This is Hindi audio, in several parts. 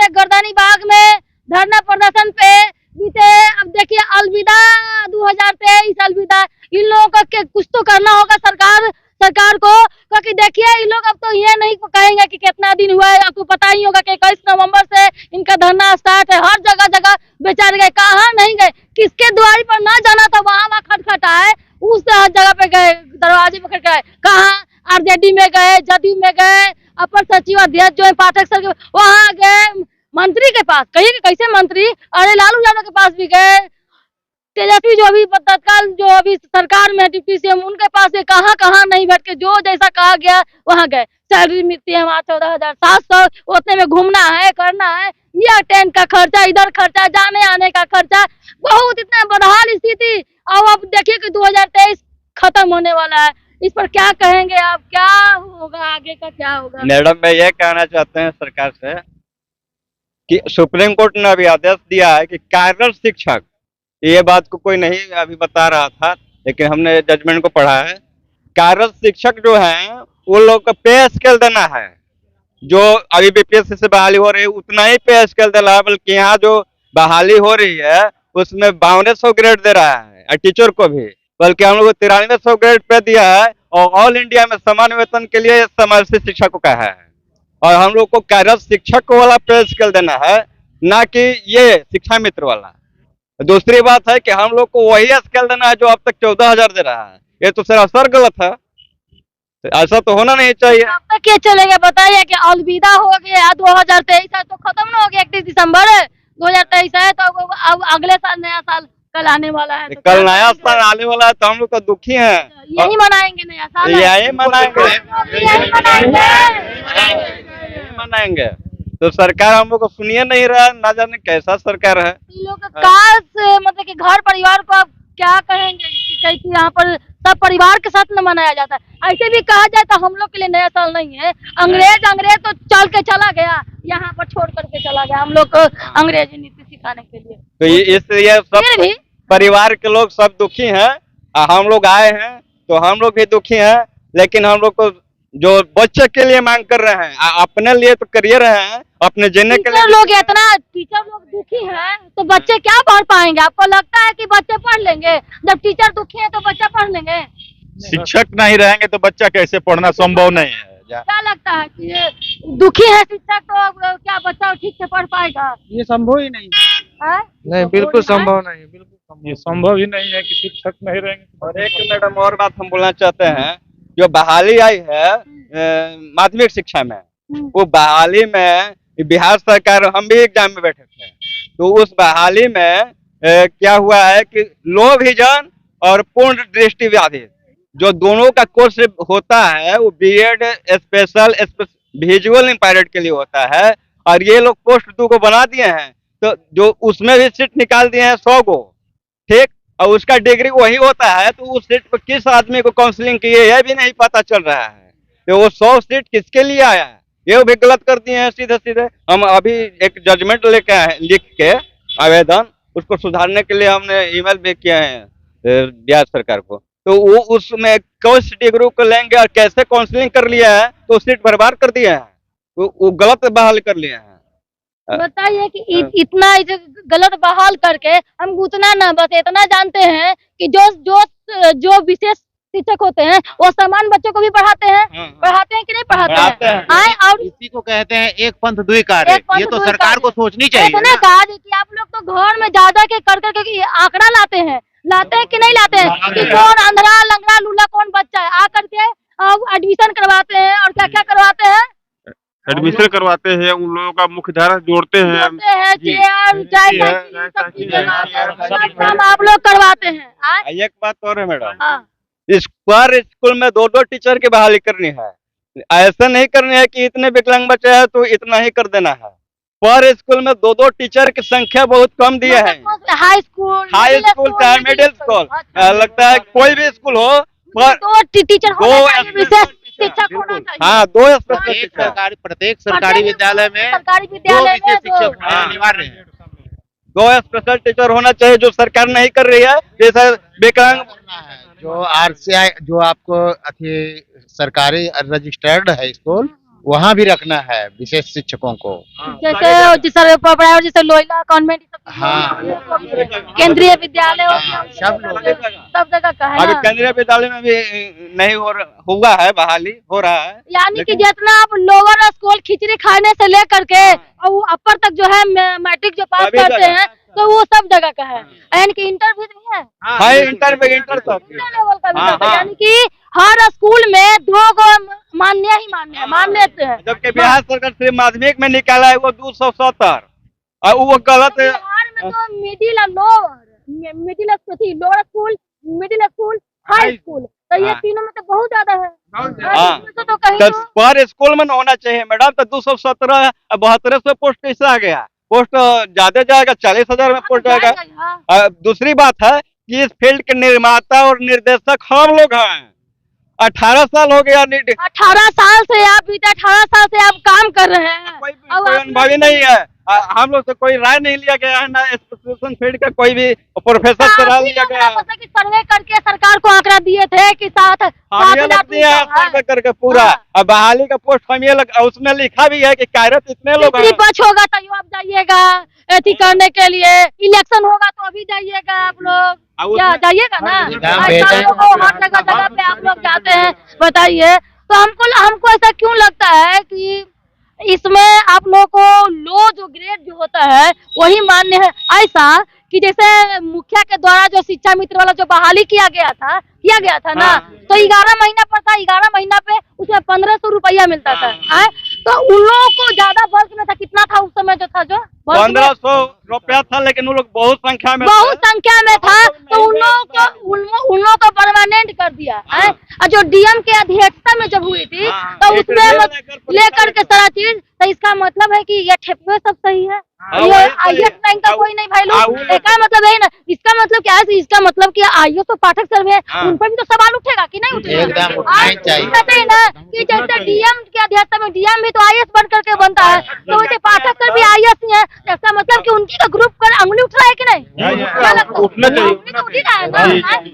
बीते गर्दनी बाग में धरना प्रदर्शन पे बीते, अब देखिए अलविदा 2023, अलविदा। इन लोगों का कुछ तो करना होगा सरकार को, क्योंकि देखिए इन लोग अब तो ये नहीं कहेंगे कि कितना दिन हुआ है। आपको पता ही होगा कि 21 नवंबर से इनका धरना स्टार्ट है। हर जगह जगह बेचारे गए, कहाँ नहीं गए, किसके द्वारी पर ना जाना था वहाँ खटखटाए, उस जगह पे गए, दरवाजे पे गए। कहाँ आरजेडी में गए, जदयू में गए, अपर सचिव अध्यक्ष जो है पाठक सर वहाँ गए, मंत्री के पास, कहिए कैसे मंत्री, अरे लालू यादव के पास भी गए, तेजस्वी जो अभी तत्काल जो अभी सरकार में डिप्टी सीएम उनके पास से कहाँ नहीं बैठ के जो जैसा कहा गया वहाँ गए। सैलरी मिलती है वहाँ 14,700, उतने में घूमना है, करना है, यह टेंट का खर्चा, इधर खर्चा, जाने आने का खर्चा, बहुत इतना बदहाल स्थिति। अब देखिए कि 2023 खत्म होने वाला है, इस पर क्या कहेंगे आप, क्या होगा आगे का, क्या होगा? मैडम, मैं ये कहना चाहते हैं सरकार से कि सुप्रीम कोर्ट ने अभी आदेश दिया है कि कार्यरत शिक्षक, ये बात को कोई नहीं अभी बता रहा था, लेकिन हमने जजमेंट को पढ़ा है, कार्यरत शिक्षक जो हैं वो लोग का पे स्केल देना है। जो अभी बीपीएससी से बहाली हो रही है उतना ही पे स्केल देना है, बल्कि यहाँ जो बहाली हो रही है उसमें 5200 ग्रेड दे रहा है, और टीचर को भी बल्कि हम लोग को 9300 ग्रेड पे दिया है, और ऑल इंडिया में समान वेतन के लिए समावेशी शिक्षकों का है। और हम लोग को कार्यरत शिक्षक वाला पे स्केल देना है, ना कि ये शिक्षा मित्र वाला। दूसरी बात है कि हम लोग को वही स्केल देना है जो अब तक 14,000 दे रहा है। ये तो सरासर गलत है, तो ऐसा तो होना नहीं चाहिए। अब तक क्या चलेगा बताइए कि अलविदा हो गया 2023 है तो खत्म ना हो गया 31 दिसंबर 2023 है, तो अब अगले साल नया साल कल आने वाला है, तो कल नया साल आने वाला है, तो हम लोग तो दुखी हैं। यही मनाएंगे नया साल, यही मनाएंगे। तो सरकार हम लोग को सुनिए नहीं रहा, ना जाने कैसा सरकार है। इन लोग मतलब कि घर परिवार को आप क्या कहेंगे कि यहाँ पर सब परिवार के साथ न मनाया जाता है? ऐसे भी कहा जाए तो हम लोग के लिए नया साल नहीं है। अंग्रेज तो चल के चला गया, यहाँ पर छोड़ करके चला गया हम लोग को अंग्रेजी नीति सिखाने के लिए। तो इसलिए सब परिवार के लोग सब दुखी हैं। हम लोग आए हैं तो हम लोग भी दुखी हैं, लेकिन हम लोग को जो बच्चे के लिए मांग कर रहे हैं, अपने लिए तो करिए रहे हैं, अपने जीने के लिए। टीचर लोग दुखी हैं तो बच्चे क्या पढ़ पाएंगे? आपको लगता है कि बच्चे पढ़ लेंगे? जब टीचर दुखी है तो बच्चा पढ़ लेंगे? शिक्षक नहीं रहेंगे तो बच्चा कैसे पढ़ना संभव नहीं है। क्या लगता है कि ये दुखी है शिक्षक तो क्या बच्चा ठीक से पढ़ पाएगा? ये संभव ही नहीं है? नहीं, बिल्कुल संभव नहीं, बिल्कुल ये संभव ही नहीं है कि शिक्षक नहीं रहेंगे। और एक मैडम और बात हम बोलना चाहते हैं, जो बहाली आई है माध्यमिक शिक्षा में, वो बहाली में बिहार सरकार, हम भी एग्जाम में बैठे थे, तो उस बहाली में क्या हुआ है कि लो विजन और पूर्ण दृष्टि बाधित जो दोनों का कोर्स होता है वो बीएड स्पेशल विजुअल इम्पायर्ड के लिए होता है, और ये लोग पोस्ट 2 को बना दिए हैं, तो जो उसमें भी सीट निकाल दिए हैं 100 को, ठीक, और उसका डिग्री वही होता है, तो उस सीट पर किस आदमी को काउंसलिंग की है यह भी नहीं पता चल रहा है। तो वो 100 सीट किसके लिए आया है, ये भी गलत कर दिए हैं सीधे सीधे। हम अभी एक जजमेंट लेके आए, लिख के आवेदन, उसको सुधारने के लिए हमने ईमेल भी किया है बिहार सरकार को। तो वो उसमें किस डिग्री को लेंगे और कैसे काउंसलिंग कर लिया है, तो सीट बर्बाद कर दिया है, वो गलत बहाल कर लिया है। बताइए कि इतना गलत बहाल करके हम उतना ना, बस इतना जानते हैं कि जो विशेष शिक्षक होते हैं वो समान बच्चों को भी पढ़ाते हैं कि नहीं पढ़ाते हैं? और इसी को कहते हैं एक पंथ दुई कार्य। ये तो सरकार को सोचनी चाहिए। इतना कहा कि आप लोग तो घर में ज्यादा के करके आंकड़ा लाते हैं कि नहीं लाते हैं कि कौन अंधरा लंगड़ा लूला कौन बच्चा है, आ करके एडमिशन करवाते हैं और क्या क्या करवाते हैं, एडमिशन करवाते हैं, उन लोगों का मुख्य धारा जोड़ते हैं, आप लोग करवाते हैं। एक बात और है मैडम, पर स्कूल में 2-2 टीचर की बहाली करनी है, ऐसा नहीं करनी है कि इतने विकलांग बच्चे हैं तो इतना ही कर देना है। पर स्कूल में 2-2 टीचर की संख्या बहुत कम दिए हैं। हाई स्कूल चाहे मिडिल स्कूल, लगता है कोई भी स्कूल हो, पर 2 टीचर शिक्षक होना चाहिए। हाँ, 2 प्रत्येक सरकारी विद्यालय में 2 विशेष शिक्षक अनिवार्य है। 2 स्पेशल टीचर होना चाहिए, जो सरकार नहीं कर रही है। जैसे विकलांग जो आरसीआई जो आपको सरकारी रजिस्टर्ड है स्कूल, वहाँ भी रखना है विशेष शिक्षकों को। जैसे जैसे प्राइवेट जैसे लोहिला कॉन्वेंट हाँ। केंद्रीय विद्यालय हाँ, सब लोग सब जगह का है अभी ना। केंद्रीय विद्यालय में भी नहीं हुआ है, बहाली हो रहा है। यानी कि जितना आप लोअर स्कूल खिचड़ी खाने से लेकर के और वो अपर तक जो है मैट्रिक जो पास सभी करते जगह। हैं तो वो सब जगह का है। यानी कि इंटर भी नहीं है, हाई इंटर पे इंटर तक। लेवल का भी हाँ, होता है। हाँ। यानी कि हर स्कूल में 2 को मान्य ही मान्य है, मान लेते हैं। जबकि बिहार सरकार सिर्फ माध्यमिक में निकाला है वो 270 और वो गलत है। बिहार में तो मिडिल और lower, lower school, middle school, high school, तो ये हाँ। तीनों में तो बहुत ज्यादा है। हाँ। इसमें तो कहीं तो तो पर स्कूल में होना चाहिए मैडम। तो 217 7200 पोस्ट कैसे आ गया? पोस्ट ज्यादा जाएगा, 40,000 में पोस्ट जाएगा। हाँ। दूसरी बात है कि इस फील्ड के निर्माता और निर्देशक हम लोग हैं। 18 साल हो गया 18 साल से आप बीते 18 साल से आप काम कर रहे हैं। कोई अब आप अनुभवी नहीं है। हम लोग से कोई राय नहीं लिया गया है, ना एसोसिएशन फील्ड का कोई भी प्रोफेसर से राय लिया गया है। पता कि सर्वे करके सरकार को आंकड़ा दिए थे कि सात हम ये लगती है सर्वे करके पूरा। अब बहाली का पोस्ट हम ये उसमें लिखा भी है कि कार्यरत इतने लोग हैं। बच होगा तो आप जाइएगा एथी करने के लिए, इलेक्शन होगा तो अभी जाइएगा आप लोग, क्या जाइएगा ना? हर जगह जगह पे आप लोग जाते हैं, बताइए। तो हमको ऐसा क्यों लगता है कि इसमें आप लोगों को लो जो ग्रेड जो होता है वही मान्य है। ऐसा कि जैसे मुखिया के द्वारा जो शिक्षा मित्र वाला जो बहाली किया गया था ना, तो 11 महीना पर था, 11 महीना पे उसमें 1500 रुपया मिलता था। तो उन लोगों को ज्यादा बल्क में था, कितना था उस समय जो था, जो 1500 रुपया था, लेकिन उन लोग बहुत संख्या में था। तो उन लोगों को परमानेंट कर दिया है। और जो डीएम के अध्यक्षता में जब हुई थी तो उसमें लेकर के सारा चीज, तो इसका मतलब है कि ये ठेपे सब सही है। ये आईएएस रैंक का कोई नहीं भाई लोग, इसका मतलब है ना। इसका मतलब क्या है? इसका मतलब कि आईएएस तो पाठक सर्वे है, उन पर भी तो सवाल उठेगा कि नहीं उठेगा? एकदम उठना ही चाहिए। कहते हैं ना कि जैसे डीएम के अध्यक्षता में डीएम भी तो आईएएस बन करके बनता है, तो वैसे पाठक सर भी आईएएस ही है। इसका मतलब कि उनकी का ग्रुप कर अंगुली उठ रहा है कि नहीं? क्या लगता है? उठना चाहिए। अंगुली तो उठी रहा है ना।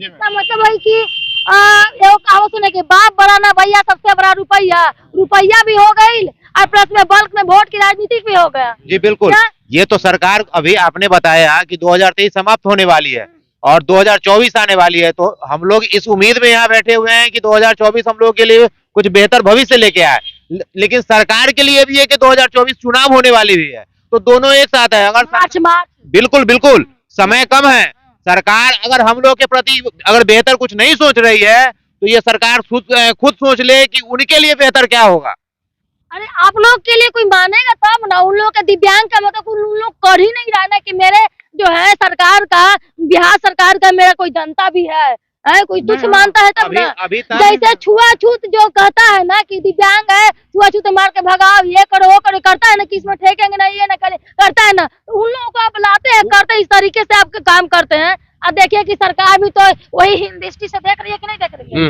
इसका मतलब है कि एगो कहावत सुने कि बाप बड़ा ना भैया, सबसे बड़ा रुपया भी हो गई और प्लस में बल्क में वोट की राजनीति भी हो गया। जी बिल्कुल। ये तो सरकार अभी आपने बताया कि 2023 समाप्त होने वाली है और 2024 आने वाली है, तो हम लोग इस उम्मीद में यहाँ बैठे हुए हैं कि 2024 हम लोग के लिए कुछ बेहतर भविष्य लेके आए। लेकिन सरकार के लिए भी है कि 2024 चुनाव होने वाली भी है, तो दोनों एक साथ है। अगर मार्च बिल्कुल बिल्कुल समय कम है। सरकार अगर हम लोग के प्रति अगर बेहतर कुछ नहीं सोच रही है तो ये सरकार खुद सोच ले कि उनके लिए बेहतर क्या होगा। अरे आप लोग के लिए कोई मानेगा तब ना। उन लोग का दिव्यांग का मतलब उन लोग कर ही नहीं रहा ना कि मेरे जो है सरकार का, बिहार सरकार का मेरा कोई जनता भी है कोई तुच्छ मानता है तब ना। जैसे छुआछूत जो कहता है ना कि दिव्यांग है, छुआछूत मार के भगाओ, ये करो वो करो, करता है ना कि इसमें ठेकेंगे नहीं, ये ना करे, करता है ना। तो उन लोगों को आप लाते हैं, करते हैं, इस तरीके से आप काम करते हैं। अब देखिए कि सरकार भी तो वही हिंदी दृष्टि से देख रही है कि नहीं देख रही है?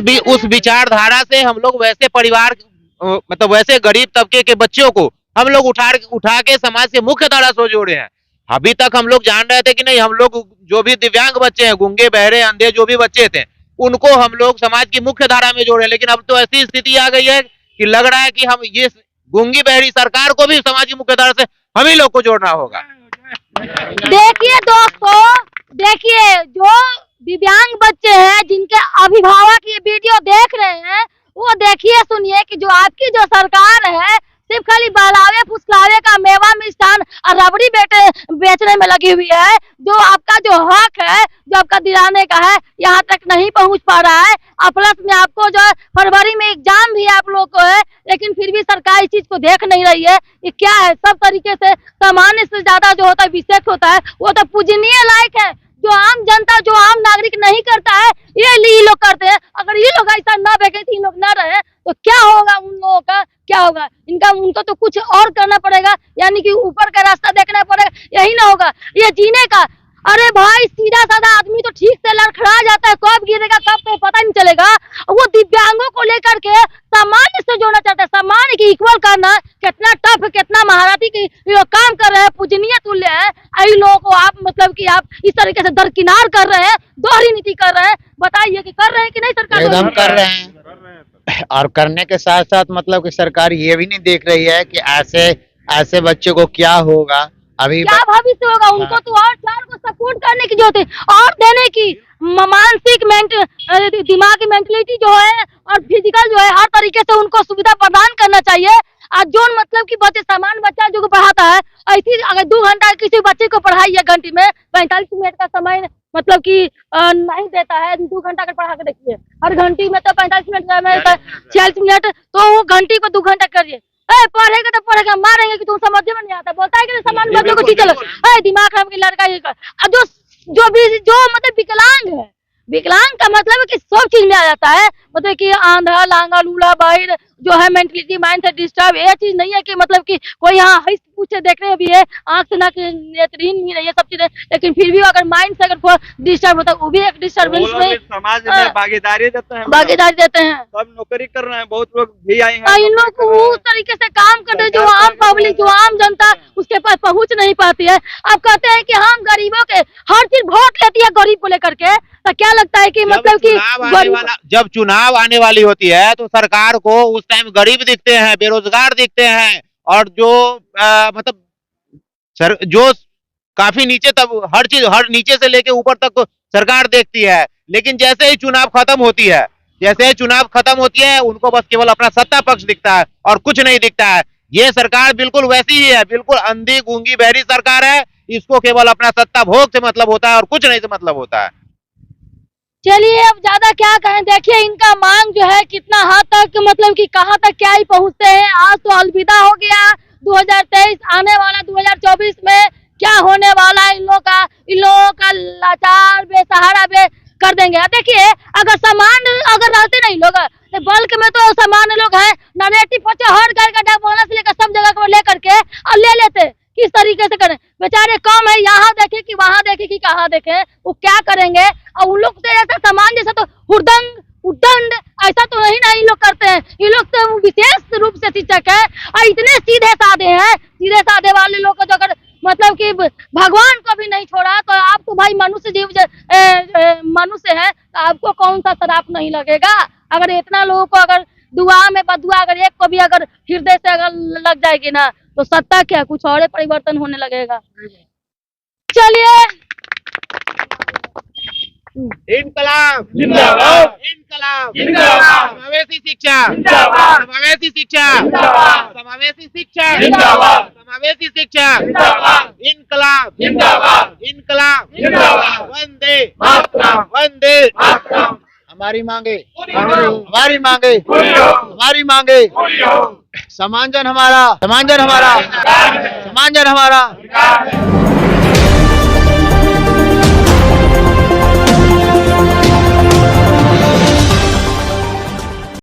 जी उस विचारधारा से हम लोग वैसे परिवार मतलब वैसे गरीब तबके के बच्चों को हम लोग उठा के समाज के मुख्य धारा से जोड़े हैं। अभी तक हम लोग जान रहे थे कि नहीं, हम लोग जो भी दिव्यांग बच्चे हैं, गूंगे बहरे अंधे जो भी बच्चे थे, उनको हम लोग समाज की मुख्य धारा में जोड़े। लेकिन अब तो ऐसी स्थिति आ गई है कि लग रहा है कि हम ये गूंगी बहरी सरकार को भी समाज की मुख्य धारा से हम ही लोग को जोड़ना होगा। देखिए दोस्तों, देखिए जो दिव्यांग बच्चे हैं जिनके अभिभावक ये वीडियो देख रहे हैं, वो देखिए सुनिए कि जो आपकी जो सरकार है सिर्फ खाली बहलावे फुसलावे का, मेवा मिष्ठान और रबड़ी बेचने में लगी हुई है। जो आपका जो हक है, जो आपका दिलाने का है, यहाँ तक नहीं पहुँच पा रहा है। और प्लस में आपको जो फरवरी में एग्जाम भी आप लोग को है, लेकिन फिर भी सरकार इस चीज को देख नहीं रही है। ये क्या है? सब तरीके से सामान्य से ज्यादा जो होता है, विशेष होता है, वो तो पूजनीय लायक है। जो आम जनता, जो आम नागरिक नहीं करता है, ये लोग करते हैं। अगर ये लोग ऐसा ना वैकेंसी लोग ना रहे तो क्या होगा? उन लोगों का क्या होगा? उनको तो कुछ और करना पड़ेगा, यानी कि ऊपर का रास्ता देखना पड़ेगा, यही ना होगा ये जीने का। अरे भाई, सीधा साधा आदमी तो ठीक से लड़खड़ा जाता है, कब गिरेगा कब तो पता नहीं चलेगा। वो दिव्यांगों को लेकर के सामान्य से जोड़ना चाहता है, सामान्य की इक्वल करना कितना टफ, कितना महारथी की लोग काम कर रहे हैं, पूजनीय तुल्य है। ऐसे लोगों को आप मतलब कि आप इस तरीके से दरकिनार कर रहे हैं, दोहरी नीति कर रहे हैं। बताइए कि कर रहे हैं कि नहीं सरकार? एकदम कर रहे हैं। और करने के साथ साथ मतलब कि सरकार ये भी नहीं देख रही है कि ऐसे ऐसे बच्चे को क्या होगा। अभी क्या भविष्य होगा उनको, तो और चार को सपोर्ट करने की जरूरत है और देने की मानसिक दिमागी मेंटलिटी जो है और फिजिकल जो है हर तरीके से उनको सुविधा प्रदान करना चाहिए। और जो मतलब कि बच्चे सामान्य बच्चा जो पढ़ाता है, ऐसी अगर 2 घंटा किसी बच्चे को पढ़ाई है घंटे में 45 मिनट का समय मतलब कि नहीं देता है, 2 घंटा अगर पढ़ा के देखिए, हर घंटी में तो 45 मिनट 46 मिनट, तो वो घंटी को 2 घंटा करिए। पढ़ेगा तो पढ़ेगा, मारेंगे कि तुम समझ में नहीं आता, बोलता है कि सामान्य बच्चों को टीचर दिमाग खराब के लड़का ये कर। जो मतलब विकलांग है, विकलांग का मतलब है कि सब चीज में आ जाता है, मतलब कि आंधा लांगा लूला बहिर जो है मेंटलिटी माइंड से डिस्टर्ब, ये चीज नहीं है कि मतलब कि कोई यहाँ हंस पूछे देख रहे भी है, आंख से नाक नेत्रहीन भी नहीं है, सब चीजें, लेकिन फिर भी अगर माइंड से अगर डिस्टर्ब होता है वो भी एक डिस्टर्बेंस में समाज में भागीदारी देते हैं, भागीदारी देते हैं। सब नौकरी कर रहे हैं, बहुत लोग भी आए हैं, इन लोग को उस तरीके से काम करते हैं जो आम पब्लिक, जो आम जनता उसके पास पहुंच नहीं पाती है। अब कहते हैं कि हम गरीबों के हर चीज वोट लेती है गरीब को लेकर के, तो क्या लगता है कि मतलब कि जब चुनाव आने वाली होती है तो सरकार को उस टाइम गरीब दिखते हैं, बेरोजगार दिखते हैं, और जो मतलब जो काफी नीचे तक हर चीज हर नीचे से लेके ऊपर तक सरकार देखती है। लेकिन जैसे ही चुनाव खत्म होती है, उनको बस केवल अपना सत्ता पक्ष दिखता है और कुछ नहीं दिखता है। ये सरकार बिल्कुल वैसी ही है, बिल्कुल अंधी गूंगी बहरी सरकार है। इसको केवल अपना सत्ता भोग से मतलब होता है और कुछ नहीं से मतलब होता है। चलिए अब ज्यादा क्या कहें, देखिए इनका मांग जो है कितना हद तक मतलब कि कहाँ तक क्या ही पहुंचते हैं। आज तो अलविदा हो गया 2023, आने वाला 2024 में क्या होने वाला है इन लोगों का लाचार बेसहारा कर देंगे। देखिए अगर सामान्य अगर रहते नहीं लोग, बल्क में तो सामान्य लोग हैं, नरेटिव बच्चे हर घर का बोनस लेकर सब जगह को लेकर के और ले लेते, किस तरीके से करें, बेचारे कम है, यहाँ देखे कि वहां देखे कि कहाँ देखे, वो क्या करेंगे। और उन लोग से ऐसा सामान जैसा तो उद्दंड ऐसा तो नहीं इन लोग करते हैं। इन लोग तो विशेष रूप से शिक्षक है और इतने सीधे साधे हैं, सीधे साधे वाले लोग को जो अगर मतलब कि भगवान को भी नहीं छोड़ा, तो आप तो भाई मनुष्य मनुष्य है, तो आपको कौन सा शराप नहीं लगेगा। अगर इतना लोगों को अगर दुआ में बदुआ अगर एक को भी अगर हृदय से अगर लग जाएगी ना, तो सत्ता क्या कुछ और परिवर्तन होने लगेगा। चलिए इनकलाब जिंदाबाद, इनकलाब जिंदाबाद, समावेशी शिक्षा जिंदाबाद, समावेशी शिक्षा जिंदाबाद, समावेशी शिक्षा जिंदाबाद, समावेशी शिक्षा जिंदाबाद, इनकलाब जिंदाबाद, इनकलाब जिंदाबाद, वंदे मातरम, वंदे मातरम। हमारी मांगे हमारी मांगे हमारी मांगे, समांजन हमारा, समांजन हमारा, समांजन हमारा।